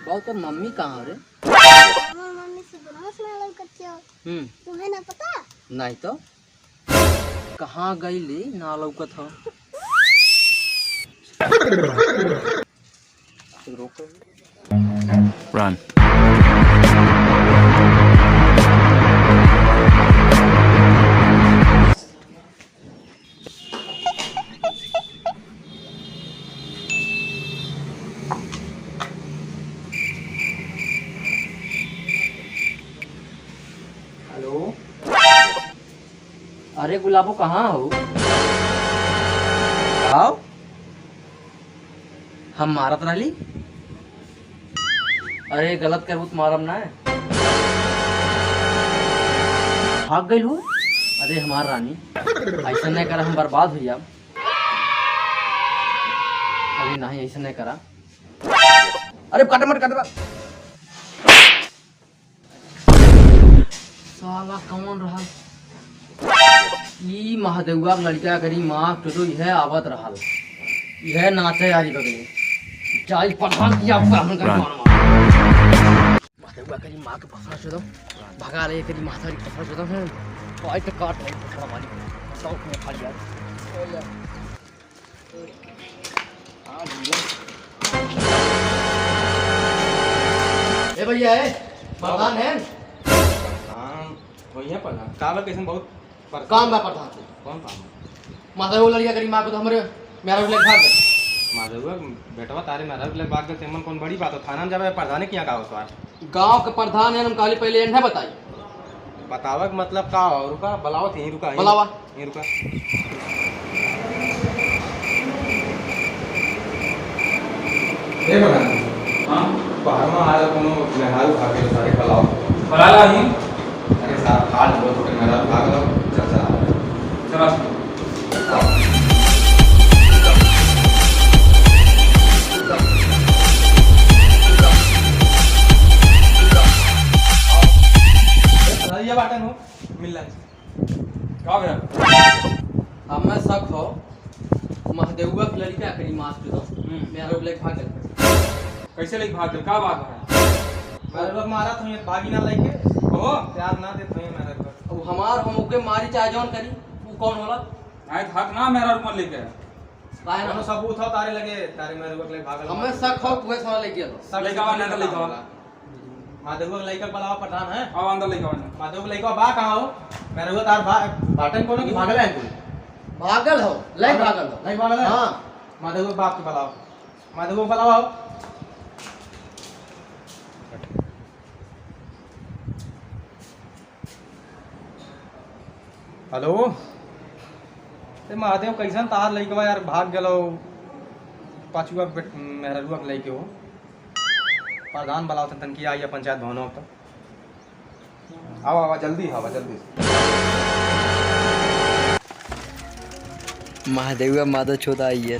बहुत तो मम्मी कहाँ रे? मम्मी से ब्रह्मस में लौकत हो। तुम्हें ना पता? नहीं तो कहाँ गई ली ना लौकत हो। Run. हेलो, अरे गुलाबो कहाँ हो? आओ, हम मारत रही। अरे गलत करबू तो मारम ना। भाग गई हो? अरे हमार रानी ऐसा नहीं करा, हम बर्बाद हो जाब। अरे नहीं ऐसा नहीं करा। अरे काट मत काट मत। साला कौन रहा? ई महादेवा के लड़का करी माँ तो यह आवत रहा, यह नाचे यारी बगले चाय पठान किया हुआ हम कर महादेवा करी माँ के फसना छोड़ो, भगा रहे करी माथा की फसना छोड़ो है पाई पे काट रही फसना वाली शौक में खा लिया। ए भैया है प्रधान है वही है प्रधान काबर कैसे बहुत काम बा प्रधान से कौन काम महादेवा लड़का करी माँ को तो हमारे मेरा भी भाग गए। माधव बेटवा तारे महाराज लग बात करते मन कौन बड़ी बात हो थाना में जावे प्रधान क्या का उसवार गांव के प्रधान है हम काली पहले इन्हें बताई बतावक मतलब का हो रुका बुलाओ यहीं रुका बुलावा यहीं रुका ए प्रधान हां बाहर में आ कोनो मेहरारू भागे सारे बुलाओ बुला ला ही अरे साहब हाल बहुत छोटे मेहरारू भाग लो चल चला ये बाटन हो मिलन का भैया हमें शक हो महादेवा की लड़का करी मास्टर तो मेरा भी भाग गए। कैसे लेके भाग गए का बात है? मेरे लोग मारा था ये भागी ना लेके हो प्यार ना देते हैं मेरे को अब हमार हम ओके मारी चाहे जौन करी वो कौन होला नहीं हक ना मेरा रुपया लेके काहे कोनो ना सबूत हो तारे लगे तारे मेरे को ले भागल हमें शक हो तुम्हें साला ले गया लेके आवा नहीं तो लेके आवा माधव को लइका बलावा पठान है आओ अंदर लेके आवा माधव को लइका बा कहां हो मेरे को तार बाटन कोनो की भागल है तू भागल हो ले भागल हो नहीं भागल है हां माधव को बाप के बलाओ माधव को बलाओ हेलो ते महादेव कैसन तार लइकवा यार भाग गेलो पाछुआ मेहरुआ के लइके हो प्रधान बलाओ तन की आई पंचायत भवन तो आओ आवा जल्दी आवा जल्दी महादेवा माता छोदा आई है।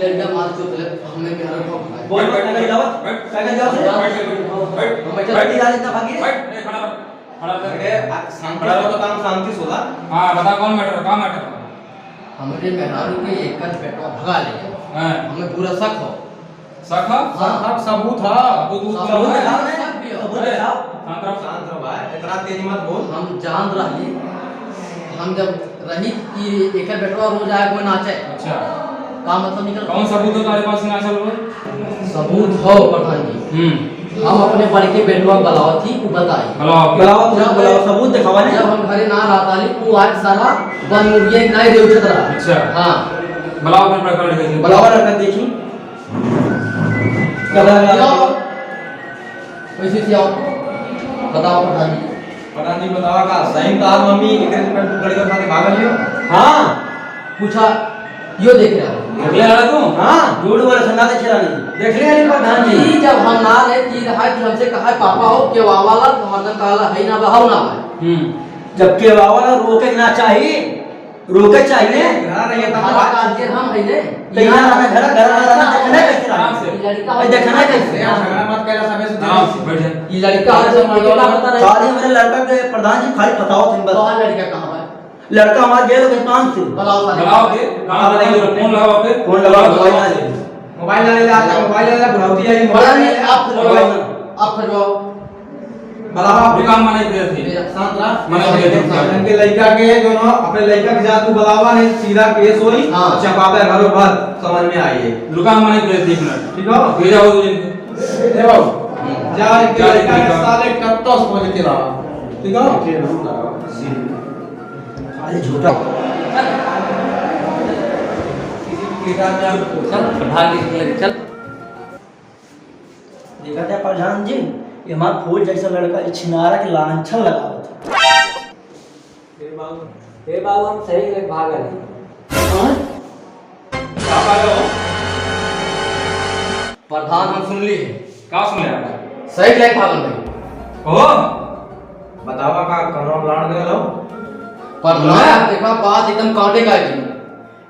लड़का मार चुप है हमें मेरा को बोल बैठने का दावत बैठ क्या जाओ बैठ जल्दी आ इतना भागी बैठ खड़ा खड़ा अरे शांति से तो काम शांति से होला हां बता कौन मैटर का मैटर हमारे मेहरारू के एक बेटवा भगा ले हां हमें पूरा शक हो सखा सब सबूत है सबूत शांत रहो भाई इतना तेज मत बोल हम जान रही हम जब रही कि एक बेटवा रोज आए कोई नाचे अच्छा का मतलब निकल कौन सबूत है तुम्हारे पास ना चल रहा सबूत हो प्रधान जी हम अपने बड़के बेटवा बुलावा थी वो बताई बुलाओ सबूत दिखावा जब हम घरे ना रहता ली वो आज सारा बन मुर्गिया नहीं दे उठत रहा। अच्छा हां बुलाओ अपने प्रकरण कैसे बुलावा रखा देखी कैसे थी आओ बताओ प्रधान जी। प्रधान जी बतावा का सही तार मम्मी एक दिन पे गड़ी के साथ भागल लियो हां पूछा यो देख रहा देख ले रहा तू हां झूठ बोले सुना दे छरा नहीं देख ले अली प्रधान जी जब हम ना रहे कि रहा कि हमसे कहा पापा हो के वावाला तो हमने कहा है ना बहाव ना है जब के वावाला रोके ना चाहिए रोके चाहिए घर रही है हमारा काज हम है ने यहाँ आना घर घर आना देखना कैसे आराम से। ये लड़का भाई देखना कैसे यहाँ झगड़ा मत करा सबे से आराम से बैठ जा। ये लड़का है सब मुझे क्या पता रहे खाली मेरे लड़का के प्रधान जी खाली बताओ तुम बस कौन लड़का कहां है लड़का हमारा गया कहीं काम से बुलाओ सारे बुलाओ के कहां बुलाओ फोन लगाओ के फोन लगाओ मोबाइल ना ले मोबाइल ना ले ले आता मोबाइल ले ले बुलाती है बड़ा मोबाइल नहीं आप खजवाओ बुलावा दुकान मना दे थी शांत रह मना दे थी इनके लड़का के जो ना अपने लड़का के जात तू बुलावा नहीं सीधा केस होई हाँ। चपाता घरों भर समझ में आई है दुकान मना दे थी 1 मिनट ठीक है भेजा हो इनको ए बाबू जा इनके लड़का के साले कत्तो समझ के रहा ठीक है अरे झूठा चल प्रधान जी चल देखा था प्रधान जी ये हमारा फूल जैसा लड़का ये छिनारा के लांछन लगावत हे बाबू हम सही ले भागल हाँ? पापा लो प्रधान हम सुन ली है का सुन ले आप सही लाइक भागल भाई ओ बतावा का करो लाड़ दे लो प्रधान देखा बात एकदम कांटे का है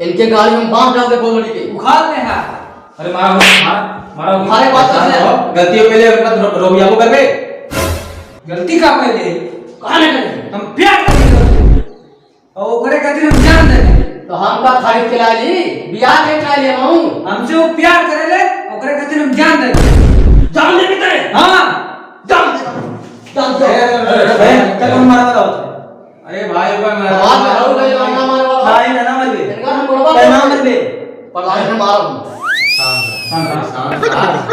इनके गाड़ी में बांध डाल दे बोलड़ी के उखाड़ ले हा अरे मारा मारा हमारे बात कर ले गलती हो गई है रोबिया को कर बे गलती का पहले कहां ले गए हम प्यार करते और ओकरे खातिर हम जान दे तो हम का खरीद के ला ली बियाह के ला लिए हूं हमसे वो प्यार करेले ओकरे खातिर हम जान दे जान दे बिते हां जान दे चल हम मारा बताओ अरे भाई भाई बात में हरो गई ना मारे वाला भाई ना मर बे इनका हम बोलबा भाई ना मर बे प्रधान ने मारा हूं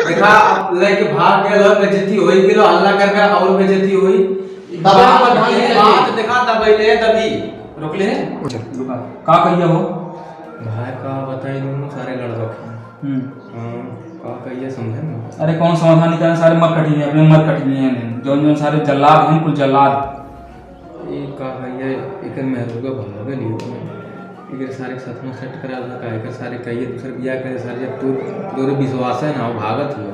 देखा अब लेके भाग गए लोग बेइज्जती होई गेलो हल्ला कर के और बेइज्जती हुई दबा प्रधान जी बात देखा दबैले दबी रोक ले दुकान का कहिया हो भाई का बताई दोनों सारे लड़ रखे का कहिए समझे ना अरे कौन समाधान निकालने सारे मर कटी हैं अपने मर कटी हैं जो सारे जल्लाद हैं कुल जल्लाद ये का कहिए एक महरुगा भाग लियो इधर सारे साथ में सेट करा लगा है सारे कहिए दूसरे बियाह करे सारे जब तू तोरे विश्वास है ना वो भागत हो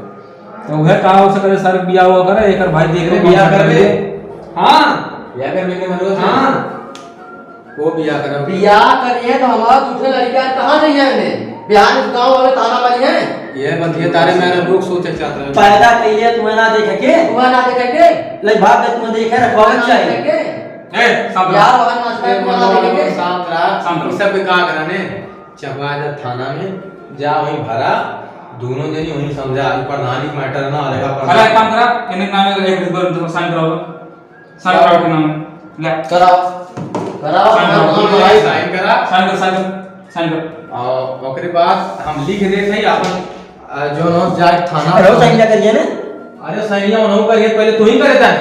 तो वह का हो सके सारे बियाह हुआ करे एकर भाई देख रहे बियाह कर बे हां बियाह कर के मरो हां वो बियाह कर बियाह करिए तो हमारा दूसरे लड़का कहां नहीं है ने बिहार में गांव वाले ताना मारी है ये बंदिए तारे मेरे लोग सोचे चाहते हैं पैदा कइले तुम्हें ना देखे के हुआ ना देखे के ले भाग के तुम्हें देखे रखवाना चाहिए ए सब यार वहां नाचता है ना देखे के शांत रहा ये सब का कराने चपा जा थाना में जा वहीं भरा दोनों जनी वहीं समझा प्रधानी मैटर ना आएगा अरे एक काम करा इन्हें नाम में एक बार साइन कराओ साइन कराओ के नाम में ले कराओ कराओ साइन करा साइन कर और ओकरे बाद हम लिख दे सही अपन जो नो जाए थाना अरे सही ना करिए ना अरे सही ना नहीं करिए पहले तू ही करे था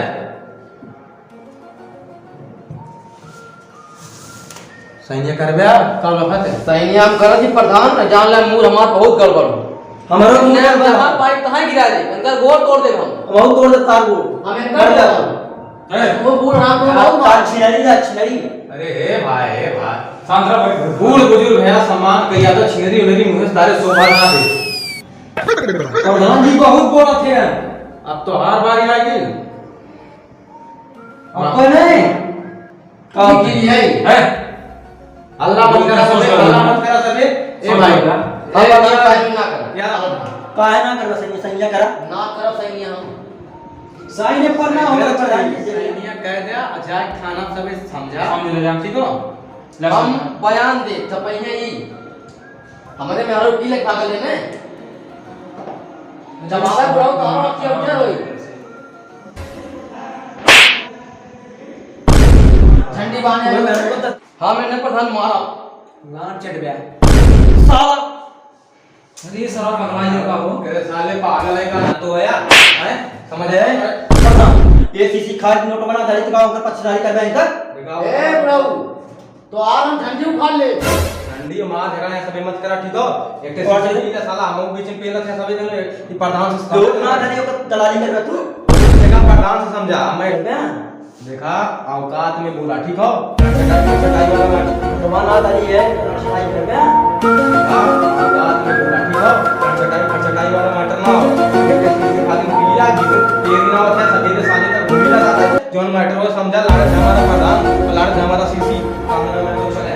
सही करबे कल वक्त सही हम करत ही प्रधान न जान ले मूड हमार बहुत गड़बड़ हो हमारो हमने मुंह पर हमार पाइप कहां गिरा दे अंदर गोल तोड़ दे हम बहुत तोड़ दे तार को हम कर दे ए वो बूढ़ हाथ में बहुत तार मार छिनरी जा छिनरी अरे हे भाई शांत रह भाई बूढ़ बुजुर्ग है सम्मान कहिया तो छिनरी उनरी मुंह से तारे सोफा ना दे प्रधान जी बहुत बोलत थे अब तो हर बारी आ गई अपन है का गिरी है ए अल्लाह मत करा सबे ए भाई हम ना पाइप ना कर यार काहे ना कर सही सही करा ना करब सही हम सही ने पर ना होगा प्रधान जी सैनिया कह दिया जाए थाना सबे समझा समझ ले जा ठीक हो हम बयान दे छपैहे ई हमरे में आरोप की लिखा गले ने जमावे बुलाओ तो और क्या उठे होई झंडी बाने हां मैंने प्रधान मारा लान चढ़ गया साला अरे सारा पगलाइयों का हो तेरे साले पागल है का तो है हैं समझ है है प्रधान ये किसी खाद नोट बना दलित का होकर पछदारी कर रहे हैं दिखाओ ए प्रभु तो आर हम झंडी उखाड़ ले ठंडी मां झगड़ा है सबे मत करा ठीक हो एक टे और सीधी ले साला हम बीच में पेला थे सबे जने ई प्रधान से लोग ना धनियो को दलाली कर तू देखा प्रधान से समझा मैं बे देखा औकात में बोला ठीक हो चटाई वाला बात प्रमाण आधारी है लड़ाई कर बे औकात में बोला ठीक हो चटाई वाला मैटर ना हो एक टे सीधी खाली पीला जीत तेरी ना होता सभी के साले तक घूमिला जाता जोन मैटर वो समझा लाड़ हमारा प्रधान लाड़ हमारा सीसी कामना में तो चले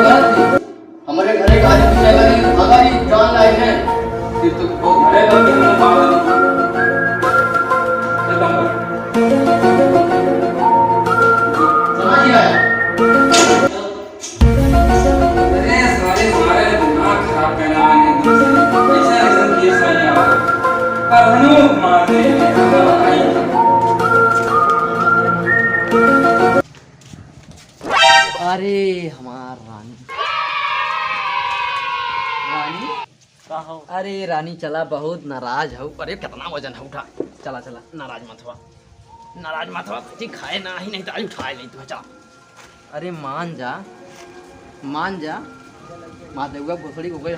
गलत थी। हमारे घरे का आदमी जाएगा नहीं, अगर ही जान लाए हैं फिर तो वो घरे का फिर हम पागल समझ ही आया। अरे सारे हमारे दिमाग खराब करना मैंने ऐसा ऐसा केस नहीं आ पर हनु मारने अरे हमार रानी रानी अरे रानी चला बहुत नाराज हो। अरे कितना वजन है, उठा चला चला, नाराज मत हुआ, नाराज मत हुआ, ठीक खाए ना ही नहीं तो आज उठाए नहीं तू, चला। अरे मान जा मान जा, माँ देगा भोसड़ी को गए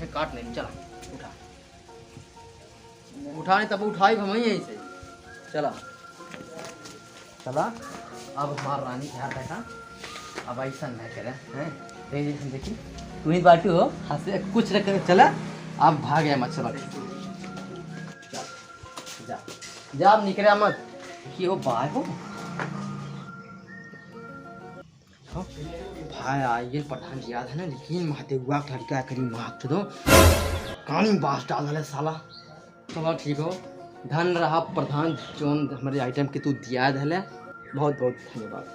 काट नहीं, चला उठा उठा नहीं तब उठाई हम यहीं से, चला चला। अब हमार रानी क्या बैठा, अब ऐसा नहीं करे हैं, देखी तू ही बाटू हो, हंसे कुछ रख चला। अब भाग गया मत, चला जा जा, अब निकले मत कि हो बाय हो भाई। आइए पठान याद है ना, लेकिन महादेवा का लड़का करी मार दो कानी बास डाल है साला। चलो ठीक हो, धन रहा प्रधान जोन हमारे आइटम के तू दिया है, बहुत बहुत धन्यवाद।